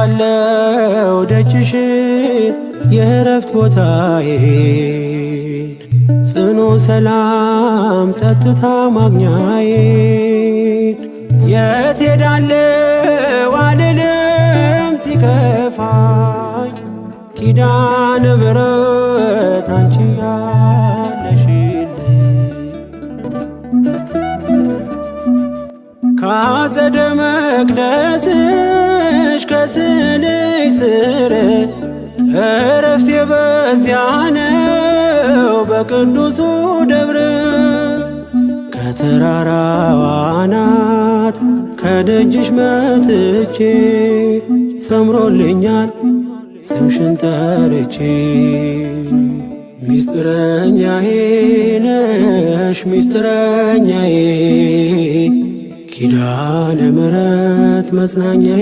እጠራለው ደጅሽን የእረፍት ቦታዬን ጽኑ ሰላም ጸጥታ ማግኛዬን የት ሄዳለው አልልም ሲከፋኝ ኪዳነ ምሕረት አንቺ ያለሽልኝ ከአጸደ መቅደስሽ ከስንሽ ስር እረፍቴ በዚያ ነው በቅዱሱ ደብር ከተራራው አናት ከደጅሽ መጥቼ ሰምሮልኛል ስምሽን ጠርቼ ሚስጥረኛዬ ነሽ ሚስጥረኛዬ ኪዳነ ምሕረት መጽናኛዬ